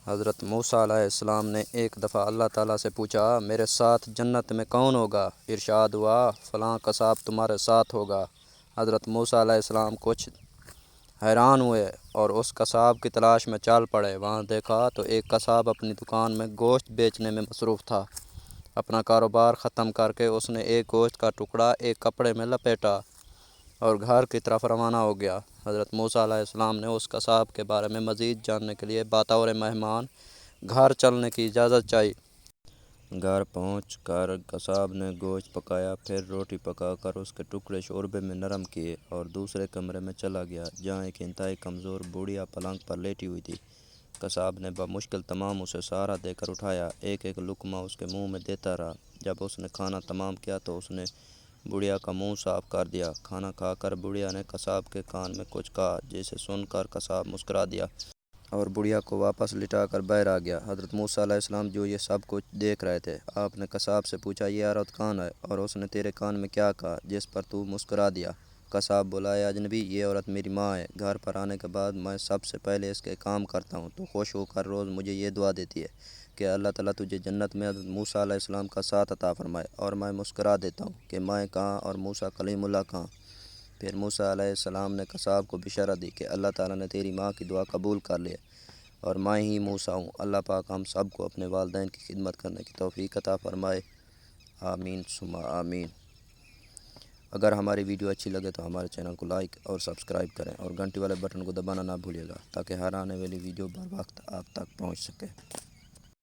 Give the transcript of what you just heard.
حضرت موسیٰ علیہ السلام نے ایک دفعہ اللہ تعالیٰ سے پوچھا، میرے ساتھ جنت میں کون ہوگا؟ ارشاد ہوا، فلاں قصاب تمہارے ساتھ ہوگا۔ حضرت موسیٰ علیہ السلام کچھ حیران ہوئے اور اس قصاب کی تلاش میں چل پڑے۔ وہاں دیکھا تو ایک قصاب اپنی دکان میں گوشت بیچنے میں مصروف تھا۔ اپنا کاروبار ختم کر کے اس نے ایک گوشت کا ٹکڑا ایک کپڑے میں لپیٹا اور گھر کی طرف روانہ ہو گیا۔ حضرت موسیٰ علیہ السلام نے اس قصاب کے بارے میں مزید جاننے کے لیے بطور مہمان گھر چلنے کی اجازت چاہی۔ گھر پہنچ کر قصاب نے گوشت پکایا، پھر روٹی پکا کر اس کے ٹکڑے شوربے میں نرم کیے اور دوسرے کمرے میں چلا گیا جہاں ایک انتہائی کمزور بوڑھیا پلنگ پر لیٹی ہوئی تھی۔ قصاب نے بمشکل تمام اسے سہارا دے کر اٹھایا، ایک ایک لقمہ اس کے منہ میں دیتا رہا۔ جب اس نے کھانا تمام کیا تو اس نے بوڑھیا کا منہ صاف کر دیا۔ کھانا کھا کر بوڑھیا نے قصاب کے کان میں کچھ کہا، جسے سن کر قصاب مسکرا دیا اور بوڑھیا کو واپس لٹا کر باہر آ گیا۔ حضرت موسیٰ علیہ السلام جو یہ سب کچھ دیکھ رہے تھے، آپ نے قصاب سے پوچھا، یہ عورت کون ہے اور اس نے تیرے کان میں کیا کہا جس پر تو مسکرا دیا؟ قصاب بولا، اے اجنبی، یہ عورت میری ماں ہے۔ گھر پر آنے کے بعد میں سب سے پہلے اس کے کام کرتا ہوں تو خوش ہو کر روز مجھے یہ دعا دیتی ہے کہ اللہ تعالیٰ تجھے جنت میں حضرت موسیٰ علیہ السلام کا ساتھ عطا فرمائے، اور میں مسکرا دیتا ہوں کہ میں کہاں اور موسیٰ کلیم اللہ کہاں۔ پھر موسیٰ علیہ السلام نے قصاب کو بشارت دی کہ اللہ تعالیٰ نے تیری ماں کی دعا قبول کر لی اور میں ہی موسیٰ ہوں۔ اللہ پاک ہم سب کو اپنے والدین کی خدمت کرنے کی توفیق عطا فرمائے، آمین ثم آمین۔ اگر ہماری ویڈیو اچھی لگے تو ہمارے چینل کو لائک اور سبسکرائب کریں اور گھنٹی والے بٹن کو دبانا نہ بھولیے گا تاکہ ہر آنے والی ویڈیو بر وقت آپ تک پہنچ سکے۔